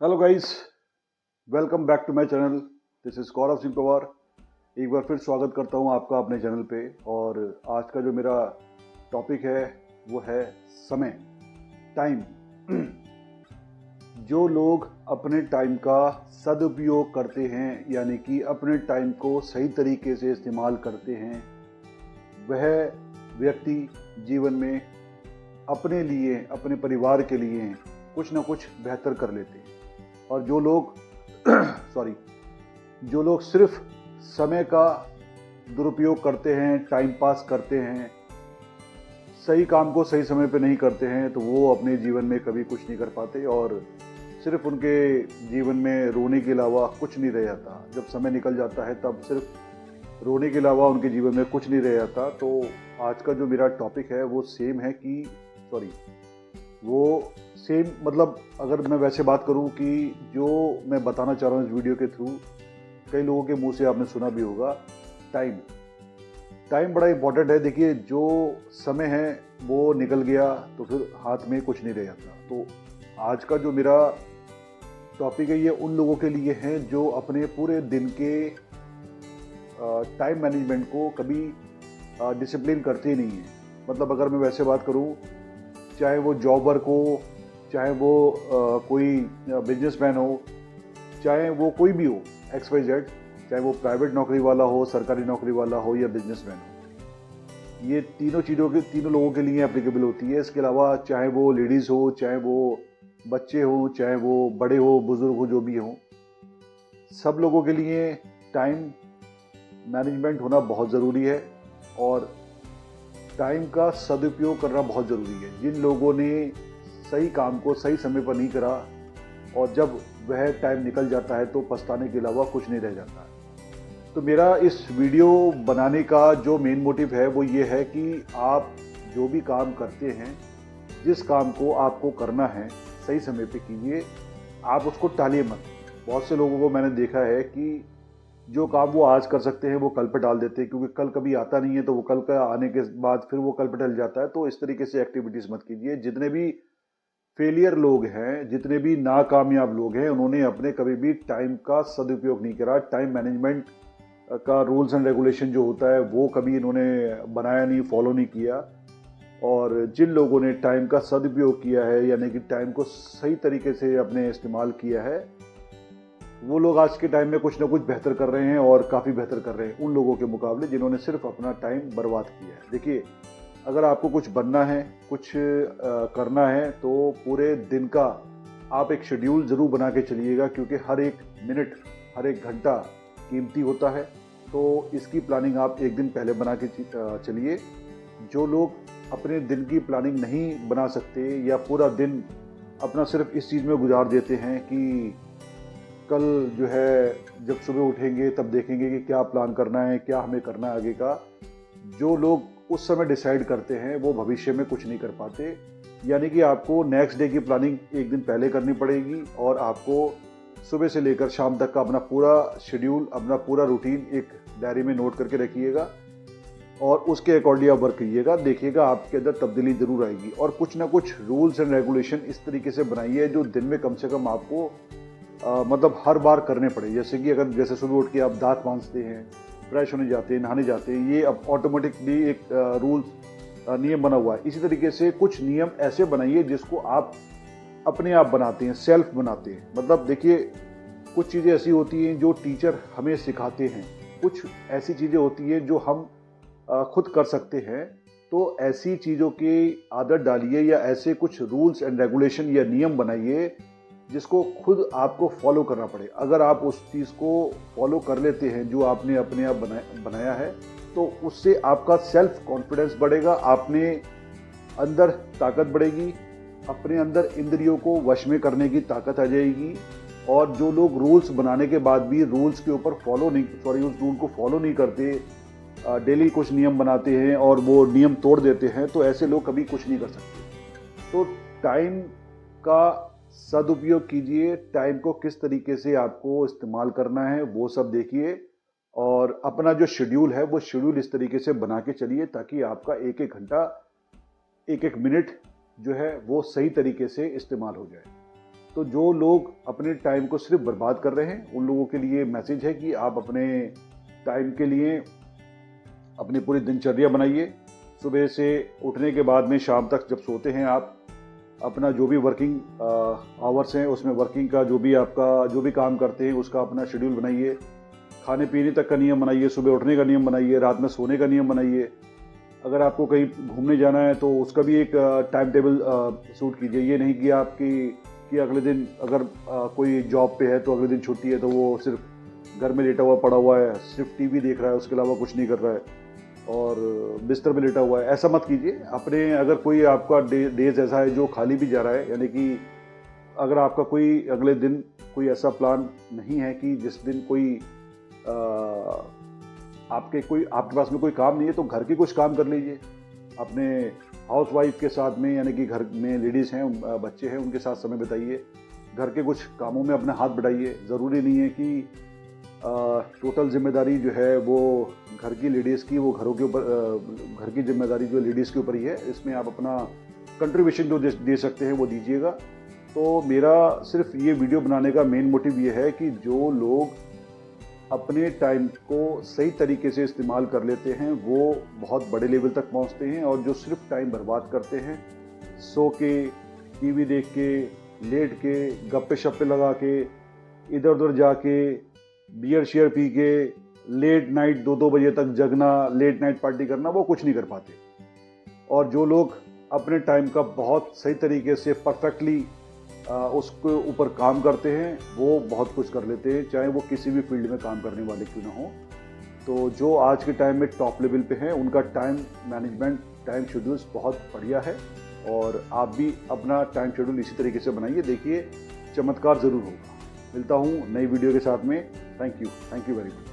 Hello guys, welcome back to my channel. This is Gaurav Singh Pawar. एक बार फिर स्वागत करता हूं आपका अपने चैनल पे। और आज का जो मेरा टॉपिक है वो है समय, टाइम। जो लोग अपने टाइम का सदुपयोग करते हैं, यानी कि अपने टाइम को सही तरीके से इस्तेमाल करते हैं, वह व्यक्ति जीवन में अपने लिए, अपने परिवार के लिए कुछ ना कुछ बेहतर कर लेते हैं। और जो लोग जो लोग सिर्फ समय का दुरुपयोग करते हैं, टाइम पास करते हैं, सही काम को सही समय पे नहीं करते हैं, तो वो अपने जीवन में कभी कुछ नहीं कर पाते और सिर्फ उनके जीवन में रोने के अलावा कुछ नहीं रह जाता। जब समय निकल जाता है तब सिर्फ रोने के अलावा उनके जीवन में कुछ नहीं रह जाता। तो आज का जो मेरा टॉपिक है वो सेम है कि वो सेम मतलब अगर मैं वैसे बात करूं कि जो मैं बताना चाह रहा हूं इस वीडियो के थ्रू, कई लोगों के मुंह से आपने सुना भी होगा, टाइम बड़ा इंपॉर्टेंट है। देखिए, जो समय है वो निकल गया तो फिर हाथ में कुछ नहीं रह जाता। तो आज का जो मेरा टॉपिक है ये उन लोगों के लिए है जो अपने पूरे दिन के टाइम मैनेजमेंट को कभी डिसिप्लिन करते ही नहीं है। मतलब अगर मैं वैसे बात करूं, चाहे वो जॉब वर्क हो, चाहे वो कोई बिजनेसमैन हो, चाहे वो कोई भी हो, XYZ, चाहे वो प्राइवेट नौकरी वाला हो, सरकारी नौकरी वाला हो या बिजनेसमैन हो, ये तीनों लोगों के लिए एप्लीकेबल होती है। इसके अलावा चाहे वो लेडीज़ हो, चाहे वो बच्चे हो, चाहे वो बड़े हो, बुजुर्ग हो, जो भी हो, सब लोगों के लिए टाइम मैनेजमेंट होना बहुत ज़रूरी है और टाइम का सदुपयोग करना बहुत ज़रूरी है। जिन लोगों ने सही काम को सही समय पर नहीं करा और जब वह टाइम निकल जाता है तो पछताने के अलावा कुछ नहीं रह जाता है। तो मेरा इस वीडियो बनाने का जो मेन मोटिव है वो ये है कि आप जो भी काम करते हैं, जिस काम को आपको करना है सही समय पे कीजिए, आप उसको टालिए मत। बहुत से लोगों को मैंने देखा है कि जो काम वो आज कर सकते हैं वो कल पे डाल देते हैं, क्योंकि कल कभी आता नहीं है तो वो कल का आने के बाद फिर वो कल पे टल जाता है। तो इस तरीके से एक्टिविटीज़ मत कीजिए। जितने भी फेलियर लोग हैं, जितने भी नाकामयाब लोग हैं, उन्होंने अपने कभी भी टाइम का सदुपयोग नहीं करा। टाइम मैनेजमेंट का रूल्स एंड रेगुलेशन जो होता है वो कभी इन्होंने बनाया नहीं, फॉलो नहीं किया। और जिन लोगों ने टाइम का सदुपयोग किया है, यानी कि टाइम को सही तरीके से अपने इस्तेमाल किया है, वो लोग आज के टाइम में कुछ ना कुछ बेहतर कर रहे हैं और काफ़ी बेहतर कर रहे हैं उन लोगों के मुकाबले जिन्होंने सिर्फ अपना टाइम बर्बाद किया है। देखिए, अगर आपको कुछ बनना है, कुछ करना है, तो पूरे दिन का आप एक शेड्यूल ज़रूर बना के चलिएगा, क्योंकि हर एक मिनट, हर एक घंटा कीमती होता है। तो इसकी प्लानिंग आप एक दिन पहले बना के चलिए। जो लोग अपने दिन की प्लानिंग नहीं बना सकते या पूरा दिन अपना सिर्फ इस चीज़ में गुजार देते हैं कि कल जो है जब सुबह उठेंगे तब देखेंगे कि क्या प्लान करना है, क्या हमें करना है आगे का, जो लोग उस समय डिसाइड करते हैं वो भविष्य में कुछ नहीं कर पाते। यानी कि आपको नेक्स्ट डे की प्लानिंग एक दिन पहले करनी पड़ेगी और आपको सुबह से लेकर शाम तक का अपना पूरा शेड्यूल, अपना पूरा रूटीन एक डायरी में नोट करके रखिएगा और उसके अकॉर्डिंग आप वर्क कीजिएगा। देखिएगा आपके अंदर तब्दीली जरूर आएगी। और कुछ ना कुछ रूल्स एंड रेगुलेशन इस तरीके से बनाइए जो दिन में कम से कम आपको मतलब हर बार करने पड़े। जैसे कि अगर जैसे सुबह उठ के आप दांत मांजते हैं, फ्रेश होने जाते हैं, नहाने जाते हैं, ये अब ऑटोमेटिकली एक रूल्स नियम बना हुआ है। इसी तरीके से कुछ नियम ऐसे बनाइए जिसको आप अपने आप बनाते हैं, सेल्फ बनाते हैं। मतलब देखिए, कुछ चीज़ें ऐसी होती हैं जो टीचर हमें सिखाते हैं, कुछ ऐसी चीज़ें होती हैं जो हम खुद कर सकते हैं। तो ऐसी चीज़ों की आदत डालिए या ऐसे कुछ रूल्स एंड रेगुलेशन या नियम बनाइए जिसको खुद आपको फॉलो करना पड़े। अगर आप उस चीज़ को फॉलो कर लेते हैं जो आपने अपने आप बनाया है, तो उससे आपका सेल्फ कॉन्फिडेंस बढ़ेगा, अपने अंदर ताकत बढ़ेगी, अपने अंदर इंद्रियों को वश में करने की ताकत आ जाएगी। और जो लोग रूल्स बनाने के बाद भी रूल्स के ऊपर उस रूल को फॉलो नहीं करते, डेली कुछ नियम बनाते हैं और वो नियम तोड़ देते हैं, तो ऐसे लोग कभी कुछ नहीं कर सकते। तो टाइम का सदुपयोग कीजिए, टाइम को किस तरीके से आपको इस्तेमाल करना है वो सब देखिए और अपना जो शेड्यूल है वो शेड्यूल इस तरीके से बना के चलिए ताकि आपका एक एक घंटा, एक एक मिनट जो है वो सही तरीके से इस्तेमाल हो जाए। तो जो लोग अपने टाइम को सिर्फ बर्बाद कर रहे हैं उन लोगों के लिए मैसेज है कि आप अपने टाइम के लिए अपनी पूरी दिनचर्या बनाइए। सुबह से उठने के बाद में शाम तक जब सोते हैं आप अपना जो भी वर्किंग आवर्स हैं उसमें वर्किंग का जो भी काम करते हैं उसका अपना शेड्यूल बनाइए। खाने पीने तक का नियम बनाइए, सुबह उठने का नियम बनाइए, रात में सोने का नियम बनाइए। अगर आपको कहीं घूमने जाना है तो उसका भी एक टाइम टेबल सूट कीजिए। ये नहीं कि अगले दिन अगर कोई जॉब पे है तो अगले दिन छुट्टी है तो वो सिर्फ घर में लेटा हुआ पड़ा हुआ है, सिर्फ टीवी देख रहा है, उसके अलावा कुछ नहीं कर रहा है और बिस्तर में लेटा हुआ है। ऐसा मत कीजिए। अपने अगर कोई आपका डेज ऐसा है जो खाली भी जा रहा है, यानी कि अगर आपका कोई अगले दिन कोई ऐसा प्लान नहीं है कि जिस दिन कोई आपके पास में कोई काम नहीं है तो घर के कुछ काम कर लीजिए। अपने हाउसवाइफ के साथ में, यानी कि घर में लेडीज़ हैं, बच्चे हैं, उनके साथ समय बिताइए। घर के कुछ कामों में अपना हाथ बढ़ाइए। ज़रूरी नहीं है कि टोटल जिम्मेदारी जो है वो घर की लेडीज़ की, वो घरों के ऊपर घर की जिम्मेदारी जो लेडीज़ के ऊपर ही है। इसमें आप अपना कंट्रीब्यूशन जो दे सकते हैं वो दीजिएगा। तो मेरा सिर्फ ये वीडियो बनाने का मेन मोटिव ये है कि जो लोग अपने टाइम को सही तरीके से इस्तेमाल कर लेते हैं वो बहुत बड़े लेवल तक पहुंचते हैं, और जो सिर्फ टाइम बर्बाद करते हैं सो के, टीवी देख के, लेट के, गप्पे शप्पे लगा के, इधर उधर जाके, बियर शेयर पी के, लेट नाइट 2-2 बजे तक जगना, लेट नाइट पार्टी करना, वो कुछ नहीं कर पाते। और जो लोग अपने टाइम का बहुत सही तरीके से परफेक्टली उसके ऊपर काम करते हैं वो बहुत कुछ कर लेते हैं, चाहे वो किसी भी फील्ड में काम करने वाले क्यों ना हो। तो जो आज के टाइम में टॉप लेवल पे हैं उनका टाइम मैनेजमेंट, टाइम शेड्यूल्स बहुत बढ़िया है, और आप भी अपना टाइम शेड्यूल इसी तरीके से बनाइए। देखिए चमत्कार ज़रूर होगा। मिलता हूँ नई वीडियो के साथ में। Thank you very much.